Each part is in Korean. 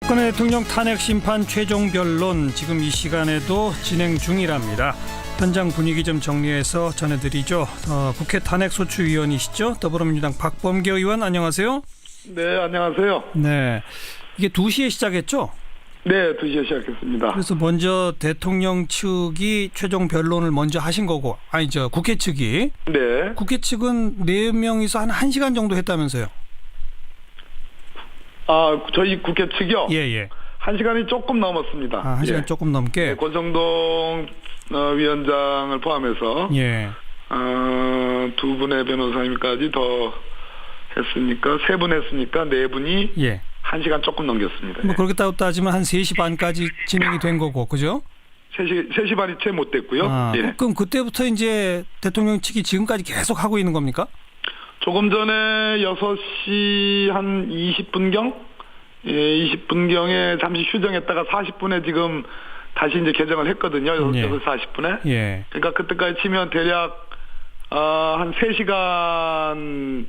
박근혜 대통령 탄핵 심판 최종 변론 지금 이 시간에도 진행 중이랍니다. 현장 분위기 좀 정리해서 전해드리죠. 국회 탄핵소추위원이시죠. 더불어민주당 박범계 의원 안녕하세요. 네, 안녕하세요. 네, 이게 2시에 시작했죠? 네, 2시에 시작했습니다. 그래서 먼저 대통령 측이 최종 변론을 먼저 하신 거고, 아니죠, 국회 측이. 네. 국회 측은 4명이서 한 1시간 정도 했다면서요? 저희 국회 측이요? 예. 1시간이 조금 넘었습니다. 1시간 예. 조금 넘게? 네, 권성동 위원장을 포함해서 예. 두 분의 변호사님까지 더 했으니까 3분 했으니까 4분이 예. 1시간 조금 넘겼습니다. 뭐 그렇게 따지면 한 3시 반까지 진행이 된 거고, 그죠? 3시 반이 채 못 됐고요. 예. 그럼 그때부터 이제 대통령 측이 지금까지 계속 하고 있는 겁니까? 조금 전에 6시 한 20분경? 예, 20분경에 잠시 휴정했다가 40분에 지금 다시 이제 개정을 했거든요. 6시 40분에. 예. 그러니까 그때까지 치면 대략 한 3시간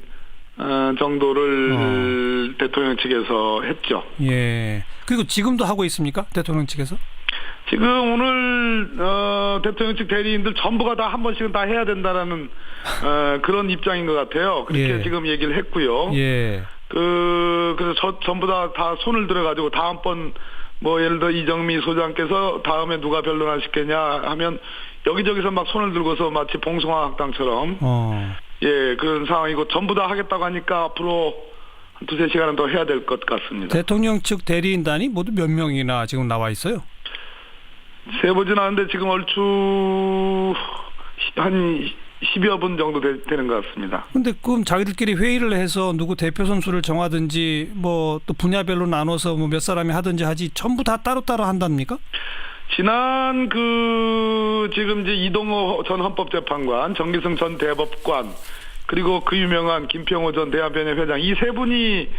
정도를 대통령 측에서 했죠. 예. 그리고 지금도 하고 있습니까? 대통령 측에서? 지금 오늘 대통령 측 대리인들 전부가 다 한 번씩은 다 해야 된다라는 그런 입장인 것 같아요. 그렇게 예. 지금 얘기를 했고요. 예. 그래서 전부 다 손을 들어가지고 다음번 뭐 예를 들어 이정미 소장께서 다음에 누가 변론하시겠냐 하면 여기저기서 막 손을 들고서 마치 봉숭아 학당처럼 예, 그런 상황이고 전부 다 하겠다고 하니까 앞으로 한 2-3시간은 더 해야 될 것 같습니다. 대통령 측 대리인단이 모두 몇 명이나 지금 나와 있어요? 세보진 않은데 지금 얼추 한 10여 분 정도 되는 것 같습니다. 근데 그럼 자기들끼리 회의를 해서 누구 대표 선수를 정하든지 뭐 또 분야별로 나눠서 뭐 몇 사람이 하든지 하지 전부 다 따로따로 한답니까? 지난 지금 이제 이동호 전 헌법재판관, 정기승 전 대법관, 그리고 그 유명한 김평호 전 대한변협 회장 이 세 분이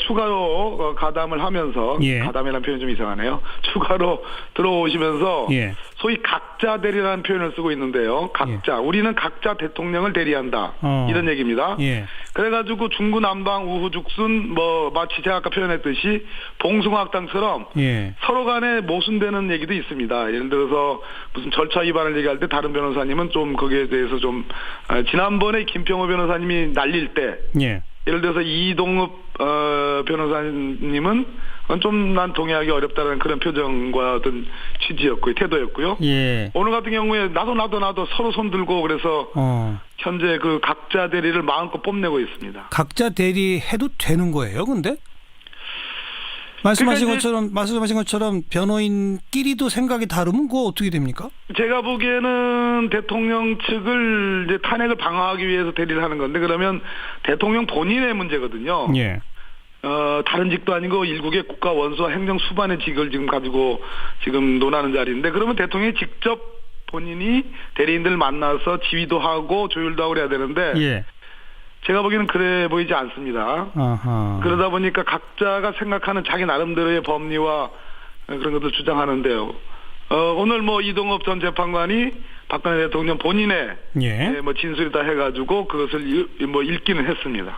추가로 가담을 하면서 가담이라는 표현이 좀 이상하네요. 추가로 들어오시면서 소위 각자 대리라는 표현을 쓰고 있는데요. 각자 우리는 각자 대통령을 대리한다 이런 얘기입니다. 그래가지고 중구난방 우후죽순 뭐 마치 제가 아까 표현했듯이 봉숭아학당처럼 서로 간에 모순되는 얘기도 있습니다. 예를 들어서 무슨 절차 위반을 얘기할 때 다른 변호사님은 좀 거기에 대해서 좀 지난번에 김평호 변호사님이 날릴 때 예를 들어서 이동읍 변호사님은 좀 난 동의하기 어렵다는 그런 표정과 어떤 취지였고요, 태도였고요. 오늘 같은 경우에 나도 서로 손 들고 그래서 현재 그 각자 대리를 마음껏 뽐내고 있습니다. 각자 대리 해도 되는 거예요, 근데? 말씀하신 것처럼 변호인끼리도 생각이 다르면 그거 어떻게 됩니까? 제가 보기에는 대통령 측을 이제 탄핵을 방어하기 위해서 대리를 하는 건데 그러면 대통령 본인의 문제거든요. 다른 직도 아니고 일국의 국가 원수와 행정 수반의 직을 지금 가지고 지금 논하는 자리인데 그러면 대통령이 직접 본인이 대리인들 만나서 지휘도 하고 조율도 하고 그래야 되는데 제가 보기에는 그래 보이지 않습니다. 그러다 보니까 각자가 생각하는 자기 나름대로의 법리와 그런 것도 주장하는데요. 오늘 뭐 이동업 전 재판관이 박근혜 대통령 본인의 뭐 진술이다 해가지고 그것을 뭐 읽기는 했습니다.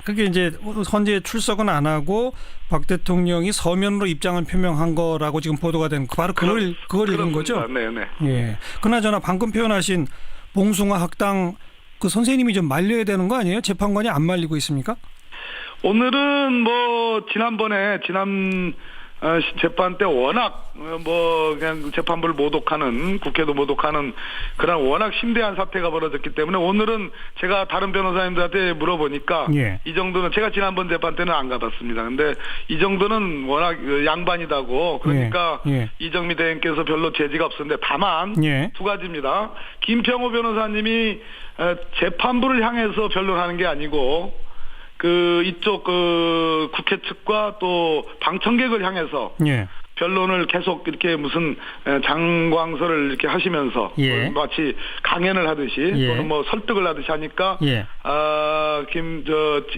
그게 이제 현재 출석은 안 하고 박 대통령이 서면으로 입장을 표명한 거라고 지금 보도가 된 바로 그걸 읽은 거죠? 네네. 그나저나 방금 표현하신 봉숭아 학당 그 선생님이 좀 말려야 되는 거 아니에요? 재판관이 안 말리고 있습니까? 오늘은 뭐 지난 재판 때 워낙 뭐 그냥 재판부를 모독하는 국회도 모독하는 그런 워낙 심대한 사태가 벌어졌기 때문에 오늘은 제가 다른 변호사님들한테 물어보니까 이 정도는 제가 지난번 재판 때는 안 가봤습니다. 근데 이 정도는 워낙 양반이다고 그러니까 이정미 대행께서 별로 제지가 없었는데 다만 두 가지입니다. 김평호 변호사님이 재판부를 향해서 변론하는 게 아니고 이쪽 국회 측과 또 방청객을 향해서 변론을 계속 이렇게 무슨 장광설을 이렇게 하시면서 마치 강연을 하듯이 또는 뭐 설득을 하듯이 하니까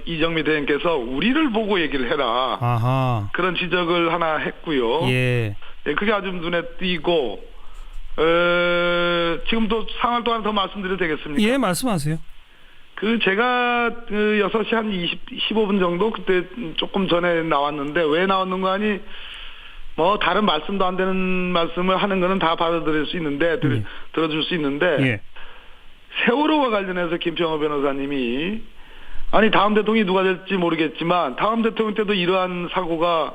이정미 대행께서 우리를 보고 얘기를 해라 그런 지적을 하나 했고요. 그게 아주 눈에 띄고 지금 또 상황 또 하나 더 말씀드려도 되겠습니까? 말씀하세요. 제가 6시 한 15분 정도 그때 조금 전에 나왔는데 왜 나왔는 거 아니 뭐 다른 말씀도 안 되는 말씀을 하는 거는 다 받아들일 수 있는데 들어줄 수 있는데 예. 세월호와 관련해서 김평호 변호사님이 아니 다음 대통령이 누가 될지 모르겠지만 다음 대통령 때도 이러한 사고가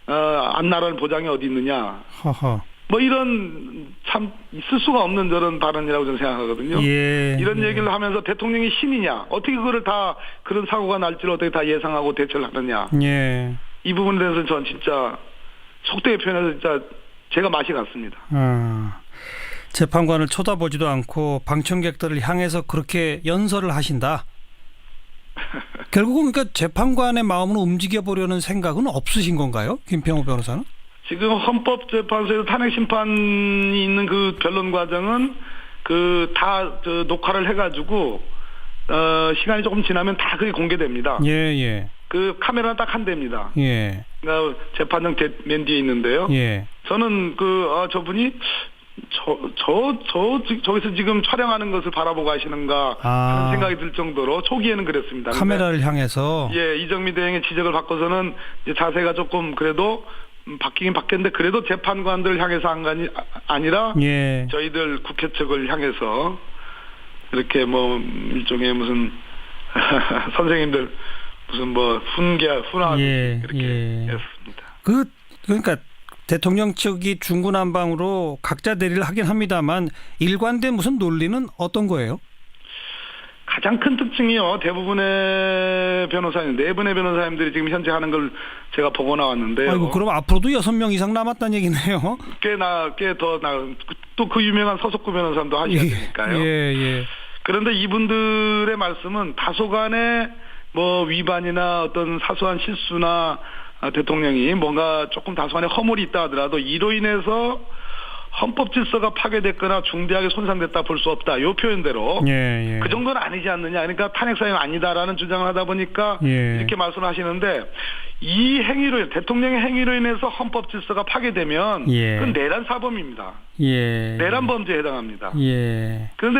안 나라는 보장이 어디 있느냐. 허허. 뭐 이런 참 있을 수가 없는 저런 발언이라고 저는 생각하거든요. 예. 이런 얘기를 하면서 대통령이 신이냐. 어떻게 그거를 다 그런 사고가 날지를 어떻게 다 예상하고 대처를 하느냐. 예. 이 부분에 대해서 전 진짜 속되게 표현해서 진짜 제가 맛이 갔습니다. 재판관을 쳐다보지도 않고 방청객들을 향해서 그렇게 연설을 하신다. 결국은 그러니까 재판관의 마음을 움직여보려는 생각은 없으신 건가요? 김평호 변호사는? 지금 헌법재판소에서 탄핵 심판이 있는 그 변론 과정은 다 녹화를 해가지고 시간이 조금 지나면 다 그게 공개됩니다. 예. 그 카메라는 딱 한 대입니다. 예. 그러니까 재판장 맨 뒤에 있는데요. 예. 저는 저분이 저기서 지금 촬영하는 것을 바라보고 하시는가 하는 생각이 들 정도로 초기에는 그랬습니다. 카메라를 향해서. 예, 이정미 대행의 지적을 받고서는 이제 자세가 조금 그래도 바뀌긴 바뀌었는데 그래도 재판관들 향해서 아니라 예. 저희들 국회 측을 향해서 이렇게 뭐 일종의 무슨 선생님들 무슨 뭐 훈화 이렇게 했습니다. 그러니까 대통령 측이 중구난방으로 각자 대리를 하긴 합니다만 일관된 무슨 논리는 어떤 거예요? 가장 큰 특징이요. 대부분의 변호사님, 4분의 변호사님들이 지금 현재 하는 걸 제가 보고 나왔는데요. 아이고, 그럼 앞으로도 6명 이상 남았다는 얘기네요. 꽤 더 또 그 유명한 서석구 변호사님도 하셔야 되니까요. 예. 그런데 이분들의 말씀은 다소간의 뭐 위반이나 어떤 사소한 실수나 대통령이 뭔가 조금 다소간의 허물이 있다 하더라도 이로 인해서 헌법 질서가 파괴됐거나 중대하게 손상됐다 볼 수 없다. 이 표현대로 예. 그 정도는 아니지 않느냐. 그러니까 탄핵 사유는 아니다라는 주장을 하다 보니까 이렇게 말씀하시는데 이 행위로 대통령의 행위로 인해서 헌법 질서가 파괴되면 그건 내란 사범입니다. 내란 범죄에 해당합니다. 그런데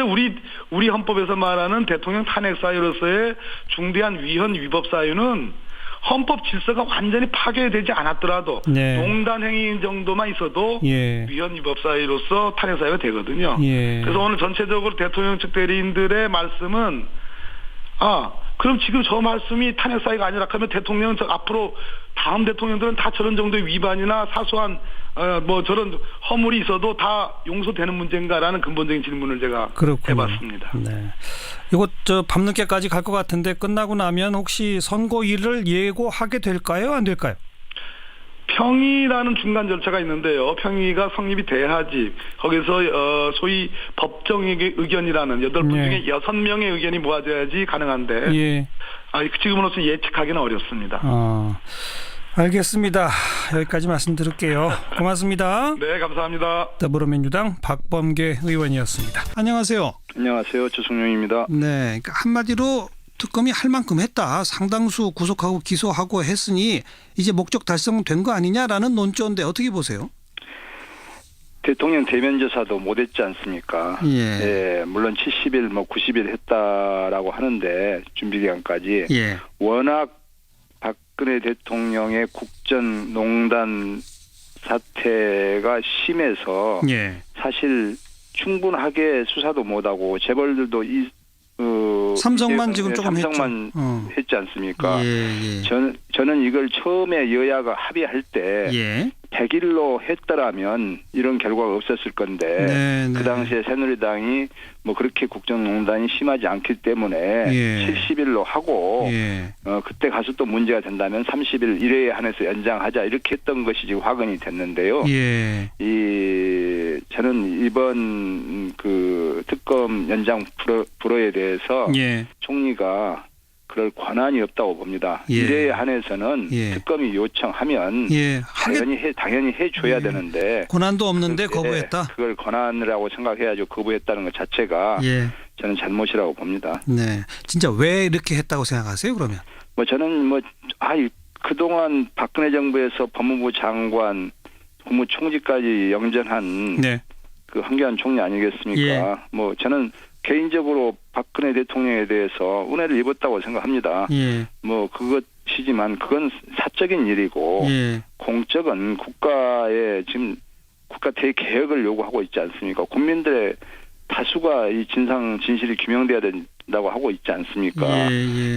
우리 헌법에서 말하는 대통령 탄핵 사유로서의 중대한 위헌 위법 사유는 헌법 질서가 완전히 파괴되지 않았더라도 농단 행위 정도만 있어도 위헌 위법 사유로서 탄핵 사유가 되거든요. 그래서 오늘 전체적으로 대통령 측 대리인들의 말씀은 그럼 지금 저 말씀이 탄핵 사유가 아니라 하면 대통령은 앞으로 다음 대통령들은 다 저런 정도의 위반이나 사소한 뭐 저런 허물이 있어도 다 용서되는 문제인가라는 근본적인 질문을 제가 해봤습니다. 네. 이거 밤늦게까지 갈 것 같은데 끝나고 나면 혹시 선고일을 예고하게 될까요? 안 될까요? 평의라는 중간 절차가 있는데요. 평의가 성립이 돼야지 거기서 소위 법정의 의견이라는 8분 중에 6명의 의견이 모아져야지 가능한데 지금으로서 예측하기는 어렵습니다. 알겠습니다. 여기까지 말씀드릴게요. 고맙습니다. 네, 감사합니다. 더불어민주당 박범계 의원이었습니다. 안녕하세요. 안녕하세요. 주승용입니다. 네, 그러니까 한마디로 특검이 할 만큼 했다. 상당수 구속하고 기소하고 했으니 이제 목적 달성된 거 아니냐라는 논조인데 어떻게 보세요? 대통령 대면 조사도 못했지 않습니까? 물론 70일, 90일 했다라고 하는데 준비 기간까지 워낙 박근혜 대통령의 국정농단 사태가 심해서 사실 충분하게 수사도 못하고 재벌들도 삼성만 지금 조금 삼성만 했지 않습니까? 저는 이걸 처음에 여야가 합의할 때 100일로 했더라면 이런 결과가 없었을 건데 그 당시에 새누리당이 뭐 그렇게 국정농단이 심하지 않기 때문에 70일로 하고 그때 가서 또 문제가 된다면 30일 1회에 한해서 연장하자 이렇게 했던 것이 지금 확언이 됐는데요. 저는 이번 그 특검 연장 불허에 대해서 총리가 그럴 권한이 없다고 봅니다. 1회에 한해서는 특검이 요청하면 당연히 해줘야 되는데 권한도 없는데 거부했다. 그걸 권한이라고 생각해야죠. 거부했다는 것 자체가 저는 잘못이라고 봅니다. 네, 진짜 왜 이렇게 했다고 생각하세요? 그러면 저는 그동안 박근혜 정부에서 법무부 장관, 국무총리까지 영전한 그 황교안 총리 아니겠습니까? 저는 개인적으로 박근혜 대통령에 대해서 운해를 입었다고 생각합니다. 예. 뭐 그것이지만 그건 사적인 일이고 예. 공적은 국가의 지금 국가 대개혁을 요구하고 있지 않습니까? 국민들의 다수가 이 진실이 규명돼야 된다고 하고 있지 않습니까?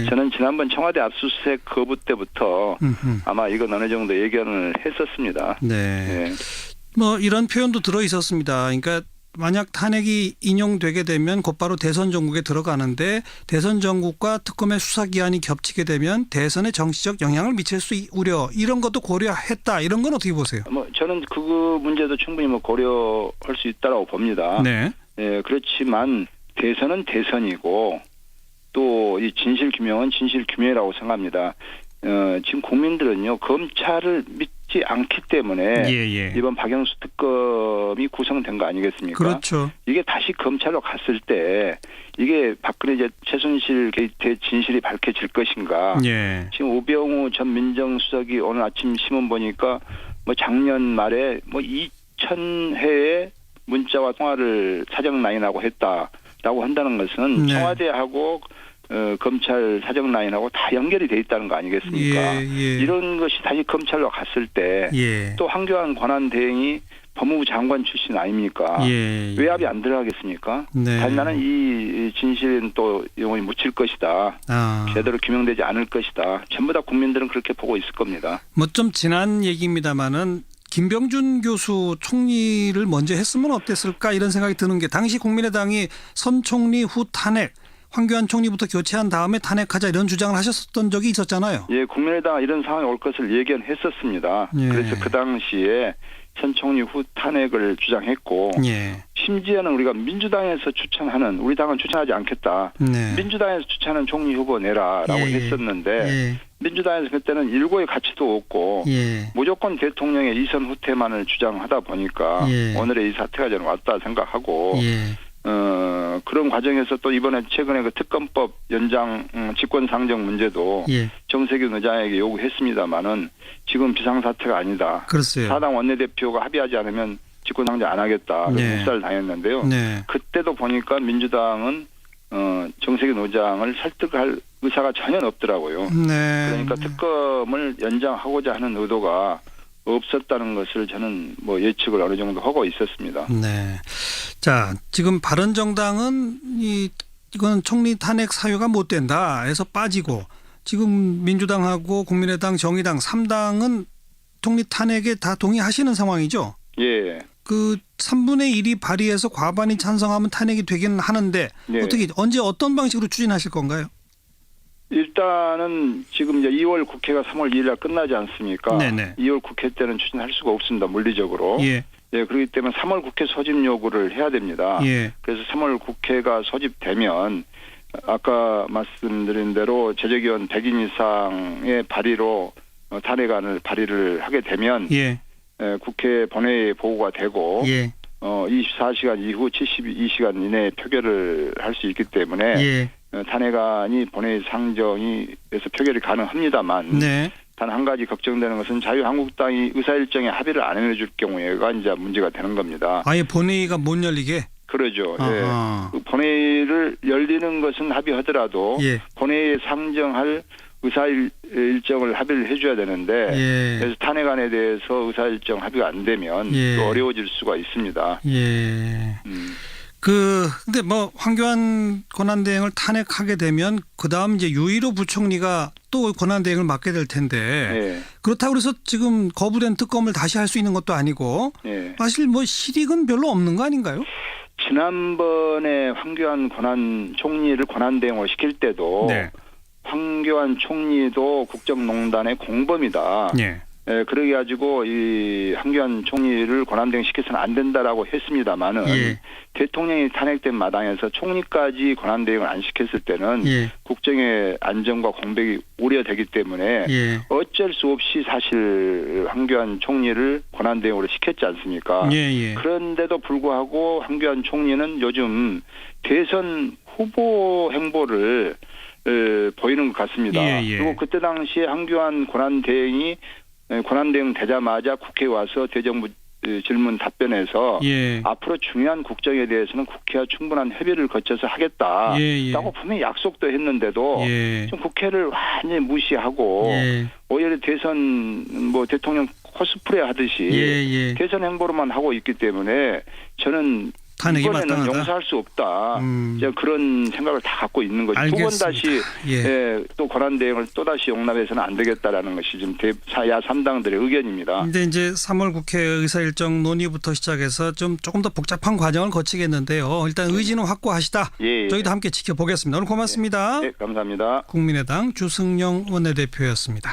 저는 지난번 청와대 압수수색 거부 때부터 아마 이건 어느 정도 예견을 했었습니다. 네. 예. 뭐 이런 표현도 들어 있었습니다. 그러니까 만약 탄핵이 인용되게 되면 곧바로 대선 전국에 들어가는데 대선 전국과 특검의 수사 기한이 겹치게 되면 대선에 정치적 영향을 미칠 수 우려 이런 것도 고려했다. 이런 건 어떻게 보세요? 뭐 저는 그 문제도 충분히 뭐 고려할 수 있다라고 봅니다. 네. 예, 그렇지만 대선은 대선이고 또 이 진실 규명은 진실 규명이라고 생각합니다. 지금 국민들은요 검찰을 믿지 않기 때문에 이번 박영수 특검이 구성된 거 아니겠습니까? 그렇죠. 이게 다시 검찰로 갔을 때 이게 박근혜 최순실 게이트의 진실이 밝혀질 것인가? 지금 우병우 전 민정수석이 오늘 아침 신문 보니까 뭐 작년 말에 뭐 2,000회의 문자와 통화를 사정 라인하고 했다라고 한다는 것은 청와대하고 검찰 사정 라인하고 다 연결이 돼 있다는 거 아니겠습니까? 이런 것이 다시 검찰로 갔을 때 또 황교안 권한대행이 법무부 장관 출신 아닙니까? 외압이 안 들어가겠습니까? 다시 나는 이 진실은 또 영원히 묻힐 것이다. 제대로 규명되지 않을 것이다. 전부 다 국민들은 그렇게 보고 있을 겁니다. 뭐 좀 지난 얘기입니다마는 김병준 교수 총리를 먼저 했으면 어땠을까 이런 생각이 드는 게 당시 국민의당이 선 총리 후 탄핵 황교안 총리부터 교체한 다음에 탄핵하자 이런 주장을 하셨던 적이 있었잖아요. 예, 국민의당 이런 상황이 올 것을 예견했었습니다. 그래서 그 당시에 선 총리 후 탄핵을 주장했고 심지어는 우리가 민주당에서 추천하는 우리 당은 추천하지 않겠다. 민주당에서 추천하는 총리 후보 내라라고 했었는데 민주당에서 그때는 일고의 가치도 없고 무조건 대통령의 이선 후퇴만을 주장하다 보니까 오늘의 이 사태가 저는 왔다 생각하고 그런 과정에서 또 이번에 최근에 그 특검법 연장 직권상정 문제도 정세균 의장에게 요구했습니다마는 지금 비상사태가 아니다. 그렇어요. 사당 원내대표가 합의하지 않으면 직권상정 안 하겠다. 묵살을 당했는데요. 그때도 보니까 민주당은 정세균 의장을 설득할 의사가 전혀 없더라고요. 그러니까 특검을 연장하고자 하는 의도가 없었다는 것을 저는 뭐 예측을 어느 정도 하고 있었습니다. 자, 지금 바른정당은 이건 총리 탄핵 사유가 못 된다 해서 빠지고 지금 민주당하고 국민의당, 정의당 3당은 총리 탄핵에 다 동의하시는 상황이죠? 예. 그 3분의 1이 발의해서 과반이 찬성하면 탄핵이 되기는 하는데 어떻게 언제 어떤 방식으로 추진하실 건가요? 일단은 지금 이제 2월 국회가 3월 2일 날 끝나지 않습니까? 2월 국회 때는 추진할 수가 없습니다. 물리적으로. 그렇기 때문에 3월 국회 소집 요구를 해야 됩니다. 그래서 3월 국회가 소집되면 아까 말씀드린 대로 제적의원 100인 이상의 발의로 탄핵안을 발의를 하게 되면 국회 본회의에 보고가 되고 24시간 이후 72시간 이내에 표결을 할 수 있기 때문에 탄핵안이 본회의 상정이 돼서 표결이 가능합니다만 단 한 가지 걱정되는 것은 자유한국당이 의사일정에 합의를 안 해줄 경우에가 이제 문제가 되는 겁니다. 아예 본회의가 못 열리게? 그러죠. 그 본회의를 열리는 것은 합의하더라도 본회의에 상정할 의사일정을 합의를 해줘야 되는데 그래서 탄핵안에 대해서 의사일정 합의가 안 되면 또 어려워질 수가 있습니다. 근데 뭐 황교안 권한대행을 탄핵하게 되면 그 다음 이제 유일호 부총리가 또 권한대행을 맡게 될 텐데 그렇다고 해서 지금 거부된 특검을 다시 할 수 있는 것도 아니고 사실 뭐 실익은 별로 없는 거 아닌가요? 지난번에 황교안 총리를 권한대행을 시킬 때도 황교안 총리도 국정농단의 공범이다. 그래 가지고 이 황교안 총리를 권한대행 시켜서는 안 된다라고 했습니다마는 대통령이 탄핵된 마당에서 총리까지 권한대행을 안 시켰을 때는 국정의 안정과 공백이 우려되기 때문에 어쩔 수 없이 사실 황교안 총리를 권한대행으로 시켰지 않습니까? 그런데도 불구하고 황교안 총리는 요즘 대선 후보 행보를 보이는 것 같습니다. 그리고 그때 당시에 황교안 권한대행 되자마자 국회에 와서 대정부 질문 답변에서 예. 앞으로 중요한 국정에 대해서는 국회와 충분한 협의를 거쳐서 하겠다라고 예. 분명히 약속도 했는데도 예. 좀 국회를 완전히 무시하고 예. 오히려 대선 뭐 대통령 코스프레 하듯이 예. 대선 행보로만 하고 있기 때문에 저는 탄핵이 이번에는 마땅하다. 용서할 수 없다. 이제 그런 생각을 다 갖고 있는 거죠. 두 번 다시 또 권한 대행을 또 다시 용납해서는 안 되겠다라는 것이 지금 야 3당들의 의견입니다. 근데 이제 3월 국회 의사 일정 논의부터 시작해서 조금 더 복잡한 과정을 거치겠는데요. 일단 의지는 확고하시다. 예. 저희도 함께 지켜보겠습니다. 오늘 고맙습니다. 네, 감사합니다. 국민의당 주승용 원내대표였습니다.